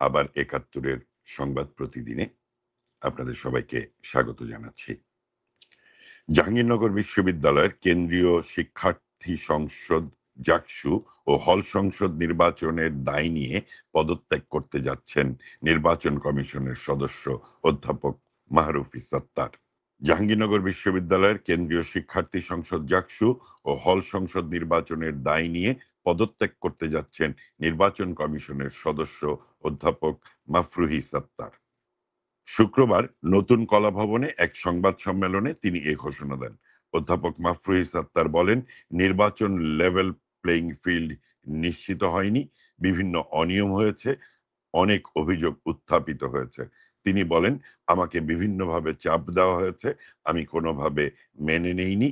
আবার ৭১-এর সংবাদ প্রতিদিনে আপনাদের সবাইকে স্বাগত জানাচ্ছি। জাহাঙ্গীরনগর বিশ্ববিদ্যালয়ের কেন্দ্রীয় শিক্ষার্থী সংসদ জাকসু ও হল সংসদ নির্বাচনের দায় নিয়ে পদত্যাগ করতে যাচ্ছেন নির্বাচন কমিশনের সদস্য অধ্যাপক মাহরুফি সত্তার। জাহাঙ্গীরনগর বিশ্ববিদ্যালয়ের কেন্দ্রীয় শিক্ষার্থী সংসদ জাকসু ও হল সংসদ নির্বাচনের দায় নিয়ে পদত্যাগ করতে যাচ্ছেন নির্বাচন কমিশনের সদস্য অধ্যাপক মাফরুহি সত্তার। শুক্রবার নতুন কলাভবনে এক সংবাদ সম্মেলনে তিনি এ ঘোষণা দেন। অধ্যাপক মাফরুহি সত্তার বলেন, নির্বাচন লেভেল প্লেইং ফিল্ড নিশ্চিত হয়নি, বিভিন্ন অনিয়ম হয়েছে, অনেক অভিযোগ উত্থাপিত হয়েছে। তিনি বলেন, আমাকে বিভিন্নভাবে চাপ দেওয়া হয়েছে, আমি কোনোভাবে মেনে নেইনি।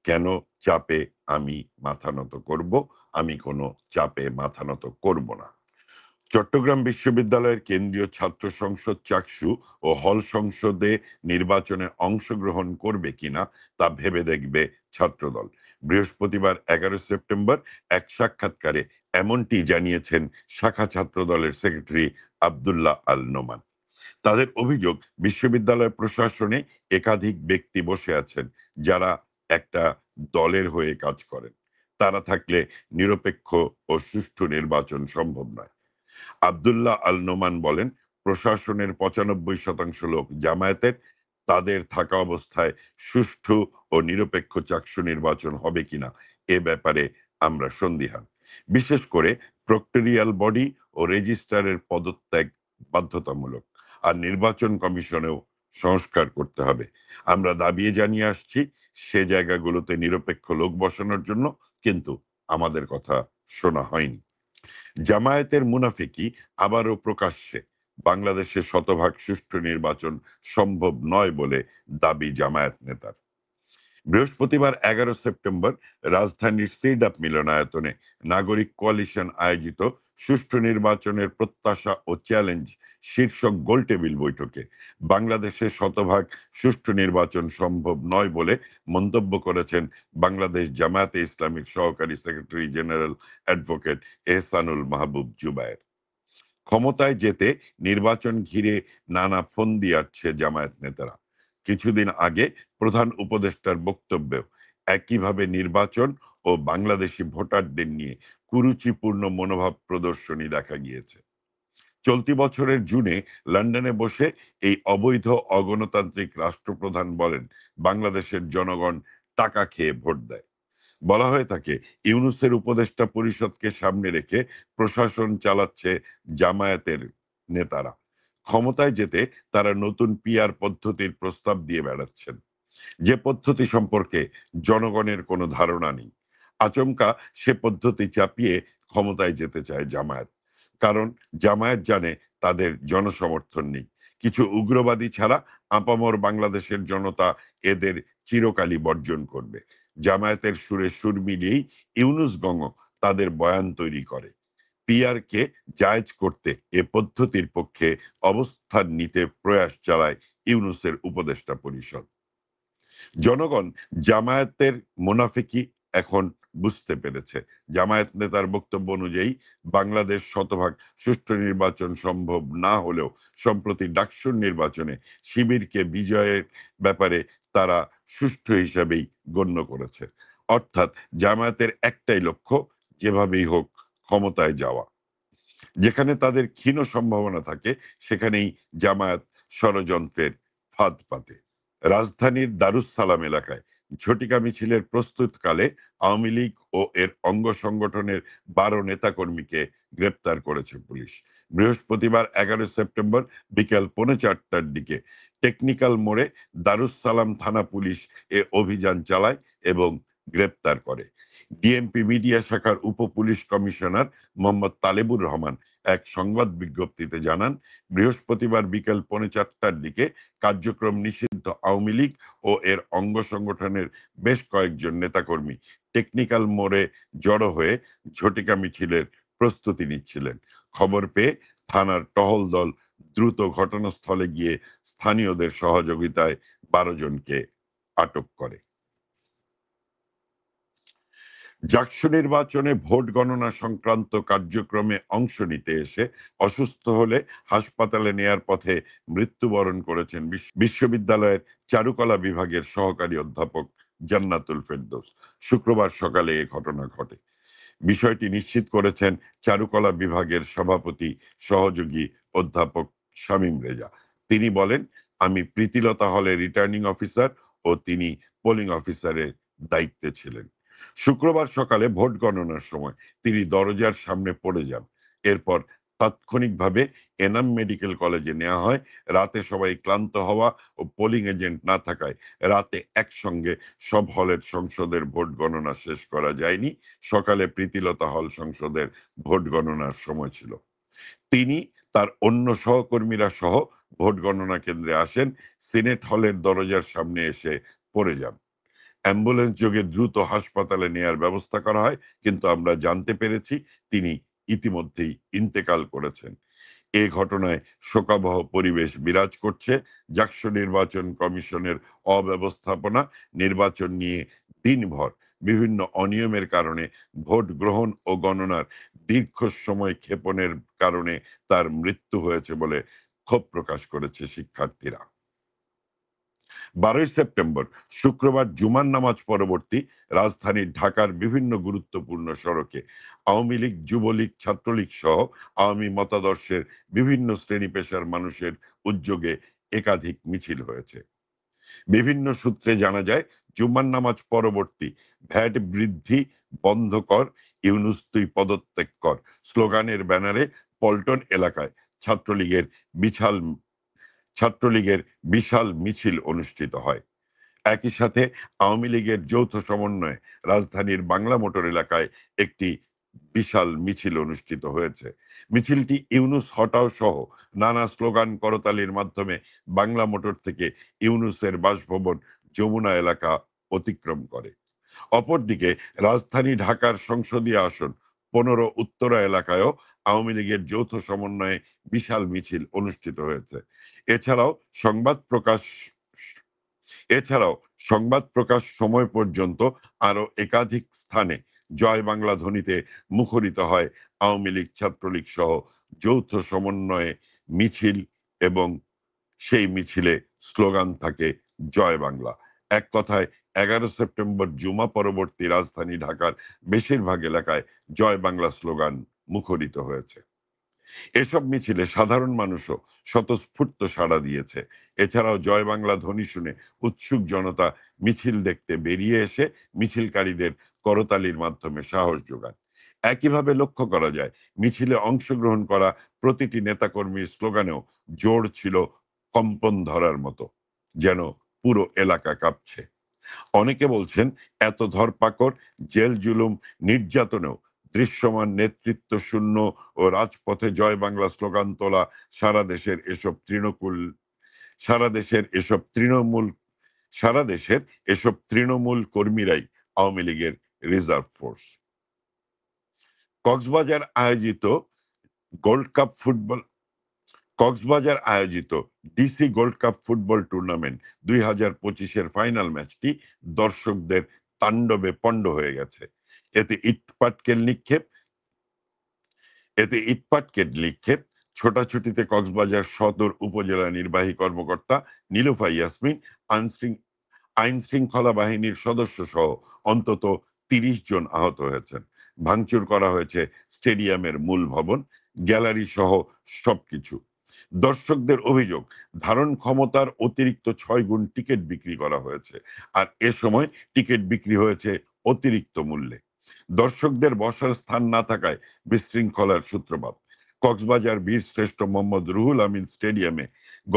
কেন চাপে আমি মাথা নত করব? আমি কোনো চাপে মাথা নত করব না। চট্টগ্রাম বিশ্ববিদ্যালয়ের কেন্দ্রীয় ছাত্র সংসদ চাকসু ও হল সংসদে নির্বাচনে অংশগ্রহণ করবে কিনা তা ভেবে দেখবে ছাত্রদল। বৃহস্পতিবার ১১ সেপ্টেম্বর এক সাক্ষাৎকারে এমনটি জানিয়েছেন শাখা ছাত্রদলের সেক্রেটারি আবদুল্লাহ আল নোমান। তাদের অভিযোগ, বিশ্ববিদ্যালয় প্রশাসনে একাধিক ব্যক্তি বসে আছেন যারা একটা দলের হয়ে কাজ করেন। তারা থাকলে নিরপেক্ষ ও সুষ্ঠু নির্বাচন সম্ভব নয়। আবদুল্লাহ আল নোমান বলেন, প্রশাসনের ৯৫% লোক জামায়াতের, তাদের থাকা অবস্থায় সুষ্ঠু ও নিরপেক্ষ চাকসু নির্বাচন হবে কিনা এ ব্যাপারে আমরা সন্দিহান। বিশেষ করে প্রক্টরিয়াল বডি ও রেজিস্ট্রারের পদত্যাগ বাধ্যতামূলক, আর নির্বাচন কমিশনেও সংস্কার করতে হবে। আমরা দাবি জানিয়ে আসছি সে জায়গাগুলোতে নিরপেক্ষ লোক বসানোর জন্য, কিন্তু আমাদের কথা শোনা হয়নি। জামায়াতের মুনাফিকি আবারও প্রকাশ্যে, বাংলাদেশে শতভাগ সুষ্ঠু নির্বাচন সম্ভব নয় বলে দাবি জামায়াত নেতার। বৃহস্পতিবার ১১ সেপ্টেম্বর রাজধানীর সিডাপ মিলনায়তনে নাগরিক কোয়ালিশন আয়োজিত সুষ্ঠু নির্বাচনের প্রত্যাশা ও চ্যালেঞ্জ শীর্ষক গোলটেবিল বৈঠকে বাংলাদেশে শতভাগ সুষ্ঠু নির্বাচন সম্ভব নয় বলে মন্তব্য করেছেন বাংলাদেশ জামায়াতে ইসলামীর সহকারী সেক্রেটারি জেনারেল অ্যাডভোকেট এহসানুল মাহবুব জুবায়ের। ক্ষমতায় যেতে নির্বাচন ঘিরে নানা ফন্দি আটছে জামায়াত নেতারা। কিছুদিন আগে প্রধান উপদেষ্টার বক্তব্যেও একইভাবে নির্বাচন ও বাংলাদেশি ভোটারদের নিয়ে কুরুচিপূর্ণ মনোভাব প্রদর্শনী দেখা গিয়েছে। চলতি বছরের জুনে লন্ডনে বসে এই অবৈধ অগণতান্ত্রিক রাষ্ট্রপ্রধান বলেন, বাংলাদেশের জনগণ টাকা খেয়ে ভোট দেয়। বলা হয়ে থাকে, ইউনূসের উপদেষ্টা পরিষদকে সামনে রেখে প্রশাসন চালাচ্ছে জামায়াতের নেতারা। ক্ষমতায় যেতে তারা নতুন পিআর পদ্ধতির প্রস্তাব দিয়ে বেড়াচ্ছেন, যে পদ্ধতি সম্পর্কে জনগণের কোনো ধারণা নেই। আচমকা সে পদ্ধতি চাপিয়ে ক্ষমতায় যেতে চায় জামায়াত। কারণ জামায়াত জানে তাদের জনসমর্থন নেই। কিছু উগ্রবাদী ছাড়া আপামর বাংলাদেশের জনতা এদের চিরকালই বর্জন করবে। জামায়াতের সুরে সুর মিলিয়েই ইউনূসগণ তাদের বয়ান তৈরি করে। পিআরকে জায়েজ করতে এ পদ্ধতির পক্ষে অবস্থান নিতে প্রয়াস চালায় ইউনূসের উপদেষ্টা পরিষদ। জনগণ জামায়াতের মুনাফিকি এখন বুঝতে পেরেছে। জামায়াত নেতার বক্তব্য অনুযায়ী বাংলাদেশ শতভাগ সুষ্ঠু নির্বাচন সম্ভব না হলেও সম্প্রতি ডাকসুর নির্বাচনে শিবিরকে বিজয়ের ব্যাপারে তারা সুষ্ঠু হিসাবেই গণ্য করেছে। অর্থাৎ জামায়াতের একটাই লক্ষ্য, যেভাবেই হোক ক্ষমতায় যাওয়া। যেখানে তাদের ক্ষীণ সম্ভাবনা থাকে সেখানেই জামায়াত ষড়যন্ত্রের ফাঁদ পাতে। রাজধানীর দারুস সালাম এলাকায় ঝটিকা মিছিলের প্রস্তুতকালে আওয়ামী লীগ ও এর অঙ্গ সংগঠনের ১২ নেতাকর্মীকে গ্রেপ্তার করেছে পুলিশ। বৃহস্পতিবার ১১ সেপ্টেম্বর বিকেল ৪:৩০টার দিকে টেকনিক্যাল মোড়ে দারুস সালাম থানা পুলিশ এ অভিযান চালায় এবং গ্রেপ্তার করে। ডিএমপি মিডিয়া শাখার উপ পুলিশ কমিশনার মোহাম্মদ তালেবুর রহমান এক সংবাদ বিজ্ঞপ্তিতে জানান, বৃহস্পতিবার বিকেল ৪:৩০টার দিকে কার্যক্রম নিষিদ্ধ আওয়ামী লীগ ও এর অঙ্গ সংগঠনের বেশ কয়েকজন নেতাকর্মী টেকনিক্যাল মোড়ে জড়ো হয়ে ঝটিকা মিছিলের প্রস্তুতি নিচ্ছিলেন। খবর পেয়ে থানার টহল দল দ্রুত ঘটনাস্থলে গিয়ে স্থানীয়দের সহযোগিতায় ১২ জনকে আটক করে। জাকসু নির্বাচনে ভোট গণনা সংক্রান্ত কার্যক্রমে অংশ নিতে এসে অসুস্থ হলে হাসপাতালে নেয়ার পথে মৃত্যুবরণ করেছেন বিশ্ববিদ্যালয়ের চারুকলা বিভাগের সহকারী অধ্যাপক জান্নাতুল ফেরদৌস। শুক্রবার সকালে এ ঘটনা ঘটে। বিষয়টি নিশ্চিত করেছেন চারুকলা বিভাগের সভাপতি সহযোগী অধ্যাপক শামীম রেজা। তিনি বলেন, আমি প্রীতিলতা হলে রিটার্নিং অফিসার ও তিনি পোলিং অফিসারের দায়িত্বে ছিলেন। শুক্রবার সকালে ভোট গণনার সময় তিনি দরজার সামনে পড়ে যান। এরপর তাৎক্ষণিকভাবে এনাম মেডিকেল কলেজে নেওয়া হয়। রাতে সবাই ক্লান্ত হওয়া ও পোলিং এজেন্ট না থাকায় রাতে একসঙ্গে সব হলের সংসদের ভোট গণনা শেষ করা যায়নি। সকালে প্রীতিলতা হল সংসদের ভোট গণনার সময় ছিল। তিনি তার অন্য সহকর্মীরা সহ ভোট গণনা কেন্দ্রে আসেন। সিনেট হলের দরজার সামনে এসে পড়ে যান। অ্যাম্বুলেন্স যোগে দ্রুত হাসপাতালে নেয়ার ব্যবস্থা করা হয়, কিন্তু আমরা জানতে পেরেছি তিনি ইতিমধ্যেই ইন্তেকাল করেছেন। এ ঘটনায় শোকাবহ পরিবেশ বিরাজ করছে। জাকসু নির্বাচন কমিশনের অব্যবস্থাপনা, নির্বাচন নিয়ে দিনভর বিভিন্ন অনিয়মের কারণে ভোট গ্রহণ ও গণনার দীর্ঘ সময় ক্ষেপণের কারণে তার মৃত্যু হয়েছে বলে ক্ষোভ প্রকাশ করেছে শিক্ষার্থীরা। 12 সেপ্টেম্বর শুক্রবার জুমার নামাজ পরবর্তী রাজধানীর ঢাকার বিভিন্ন গুরুত্বপূর্ণ সড়কে আওয়ামী লীগ, যুবলীগ, ছাত্রলীগ সহ আওয়ামী মতাদর্শের বিভিন্ন শ্রেণী পেশার মানুষের উদ্যোগে একাধিক মিছিল হয়েছে। বিভিন্ন সূত্রে জানা যায়, জুমার নামাজ পরবর্তী ভ্যাট বৃদ্ধি বন্ধ কর, ইউনূস তুই পদত্যাগ কর স্লোগানের ব্যানারে পল্টন এলাকায় ছাত্রলীগের বিশাল ছাত্রলীগের বিশাল মিছিল অনুষ্ঠিত হয়। একই সাথে আওয়ামী লীগের যৌথ সমন্বয়ে রাজধানীর বাংলা মোটর এলাকায় একটি বিশাল মিছিল অনুষ্ঠিত হয়েছে। মিছিলটি ইউনূস হটাও সহ নানা স্লোগান করতালির মাধ্যমে বাংলা মোটর থেকে ইউনূসের বাসভবন যমুনা এলাকা অতিক্রম করে। অপরদিকে রাজধানী ঢাকার সংসদীয় আসন 15 উত্তরা এলাকায়ও আওয়ামী লীগের যৌথ সমন্বয়ে বিশাল মিছিল অনুষ্ঠিত হয়েছে। এছাড়াও সংবাদ প্রকাশ এছাড়াও সংবাদ প্রকাশ সময় পর্যন্ত আরো একাধিক স্থানে জয় বাংলা ধ্বনিতে মুখরিত হয় আওয়ামী লীগ, ছাত্রলীগ সহ যৌথ সমন্বয়ে মিছিল, এবং সেই মিছিলে স্লোগান থাকে জয় বাংলা। এক কথায় 11 সেপ্টেম্বর জুমা পরবর্তী রাজধানী ঢাকার বেশিরভাগ এলাকায় জয় বাংলা স্লোগান মুখরিত হয়েছে। এসব মিছিলে সাধারণ মানুষও স্বতঃস্ফূর্ত সাড়া দিয়েছে। এছাড়াও জয় বাংলা ধ্বনি শুনে উৎসুক জনতা মিছিল দেখতে বেরিয়ে এসে মিছিলকারীদের করতালির মাধ্যমে সাহস যোগান। একইভাবে লক্ষ্য করা যায়, মিছিলে অংশগ্রহণ করা প্রতিটি নেতাকর্মীর স্লোগানেও জোর ছিল কম্পন ধরার মতো, যেন পুরো এলাকা কাঁপছে। অনেকে বলছেন, এত ধরপাকড়, জেল জুলুম, নির্যাতনেও দৃশ্যমান নেতৃত্ব শূন্য ও রাজপথে জয় বাংলা স্লোগান তোলা সারা দেশের এসব তৃণমূল সারা দেশের এসব তৃণমূল সারা দেশের এসব তৃণমূল কর্মীরাই আওয়ামী লীগের রিজার্ভ ফোর্স। কক্সবাজার আয়োজিত গোল্ড কাপ ফুটবল কক্সবাজার আয়োজিত DC gold cup football tournament 2025-এর ফাইনাল ম্যাচটি দর্শকদের তাণ্ডবে পণ্ড হয়ে গেছে। এতে ইটপাটকেল নিক্ষেপ এতে ইটপাটকেল নিক্ষেপ, ছোটাছুটিতে কক্সবাজার সদর উপজেলা নির্বাহী কর্মকর্তা নীলুফা ইয়াসমিন, আইন শৃঙ্খলা বাহিনীর সদস্য সহ অন্তত 30 জন আহত হয়েছেন। ভাঙচুর করা হয়েছে স্টেডিয়ামের মূল ভবন, গ্যালারি সহ সবকিছু। দর্শকদের অভিযোগ, ধারণ ক্ষমতার অতিরিক্ত 6 গুণ টিকিট বিক্রি করা হয়েছে, আর এ সময় টিকিট বিক্রি হয়েছে অতিরিক্ত মূল্যে। দর্শকদের বসার স্থান না থাকায় বিশৃঙ্খলার সূত্রপাত। কক্সবাজার বীরশ্রেষ্ঠ মোহাম্মদ রুহুল আমিন স্টেডিয়ামে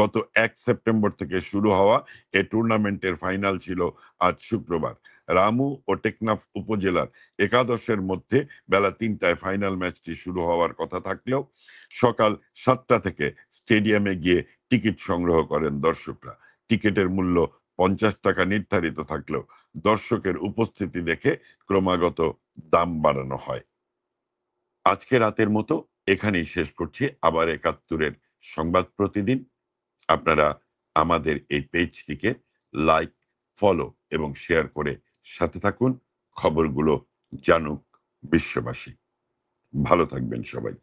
গত 1 সেপ্টেম্বর থেকে শুরু হওয়া এ টুর্নামেন্টের ফাইনাল ছিল আজ শুক্রবার। রামু ও টেকনাফ উপজেলার একাদশের মধ্যে বেলা 3টায় ফাইনাল ম্যাচটি শুরু হওয়ার কথা থাকলেও সকাল 7টা থেকে স্টেডিয়ামে গিয়ে টিকিট সংগ্রহ করেন দর্শকরা। টিকিটের মূল্য 50 টাকা নির্ধারিত থাকলেও দর্শকের উপস্থিতি দেখে ক্রমাগত দাম বাড়ানো হয়। আজকে রাতের মতো এখানেই শেষ করছি আবার ৭১-এর সংবাদ প্রতিদিন। আপনারা আমাদের এই পেজটিকে লাইক, ফলো এবং শেয়ার করে সাথে থাকুন। খবরগুলো জানুক বিশ্ববাসী। ভালো থাকবেন সবাই।